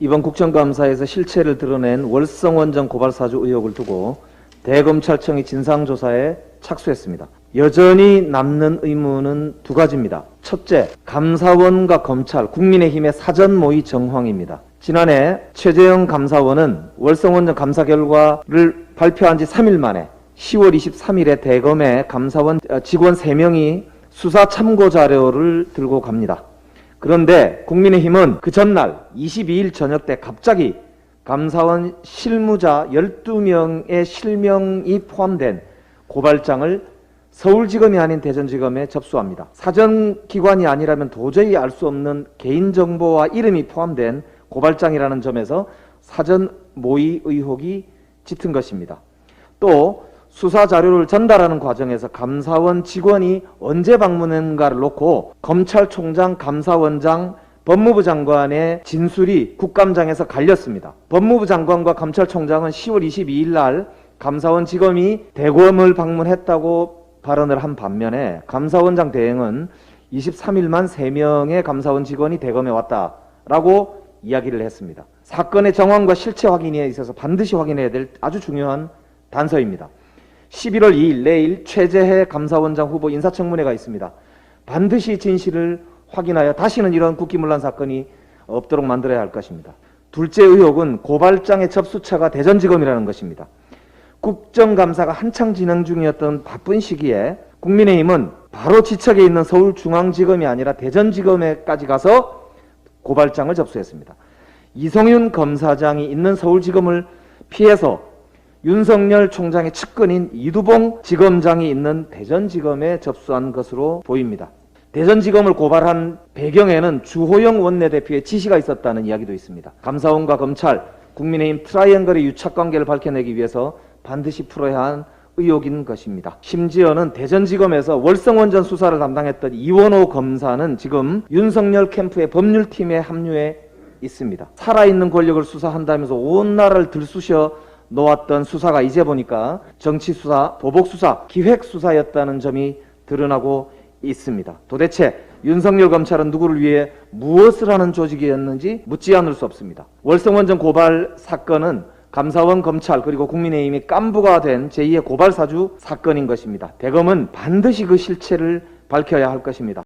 이번 국정감사에서 실체를 드러낸 월성원전 고발 사주 의혹을 두고 대검찰청이 진상조사에 착수했습니다. 여전히 남는 의문은 두 가지입니다. 첫째, 감사원과 검찰, 국민의힘의 사전 모의 정황입니다. 지난해 최재형 감사원은 월성원전 감사 결과를 발표한 지 3일 만에 10월 23일에 대검에 감사원 직원 3명이 수사 참고 자료를 들고 갑니다. 그런데 국민의힘은 그 전날 22일 저녁 때 갑자기 감사원 실무자 12명의 실명이 포함된 고발장을 서울지검이 아닌 대전지검에 접수합니다. 사전기관이 아니라면 도저히 알 수 없는 개인정보와 이름이 포함된 고발장이라는 점에서 사전 모의 의혹이 짙은 것입니다. 또 수사 자료를 전달하는 과정에서 감사원 직원이 언제 방문했는가를 놓고 검찰총장, 감사원장, 법무부 장관의 진술이 국감장에서 갈렸습니다. 법무부 장관과 감찰총장은 10월 22일 날 감사원 직원이 대검을 방문했다고 발언을 한 반면에 감사원장 대행은 23일만 3명의 감사원 직원이 대검에 왔다라고 이야기를 했습니다. 사건의 정황과 실체 확인에 있어서 반드시 확인해야 될 아주 중요한 단서입니다. 11월 2일 내일 최재해 감사원장 후보 인사청문회가 있습니다. 반드시 진실을 확인하여 다시는 이런 국기문란 사건이 없도록 만들어야 할 것입니다. 둘째 의혹은 고발장의 접수처가 대전지검이라는 것입니다. 국정감사가 한창 진행 중이었던 바쁜 시기에 국민의힘은 바로 지척에 있는 서울중앙지검이 아니라 대전지검에까지 가서 고발장을 접수했습니다. 이성윤 검사장이 있는 서울지검을 피해서 윤석열 총장의 측근인 이두봉 지검장이 있는 대전지검에 접수한 것으로 보입니다. 대전지검을 고발한 배경에는 주호영 원내대표의 지시가 있었다는 이야기도 있습니다. 감사원과 검찰, 국민의힘 트라이앵글의 유착관계를 밝혀내기 위해서 반드시 풀어야 한 의혹인 것입니다. 심지어는 대전지검에서 월성원전 수사를 담당했던 이원호 검사는 지금 윤석열 캠프의 법률팀에 합류해 있습니다. 살아있는 권력을 수사한다면서 온 나라를 들쑤셔 놓았던 수사가 이제 보니까 정치수사, 보복수사, 기획수사였다는 점이 드러나고 있습니다. 도대체 윤석열 검찰은 누구를 위해 무엇을 하는 조직이었는지 묻지 않을 수 없습니다. 월성원전 고발 사건은 감사원, 검찰 그리고 국민의힘이 깐부가 된 제2의 고발사주 사건인 것입니다. 대검은 반드시 그 실체를 밝혀야 할 것입니다.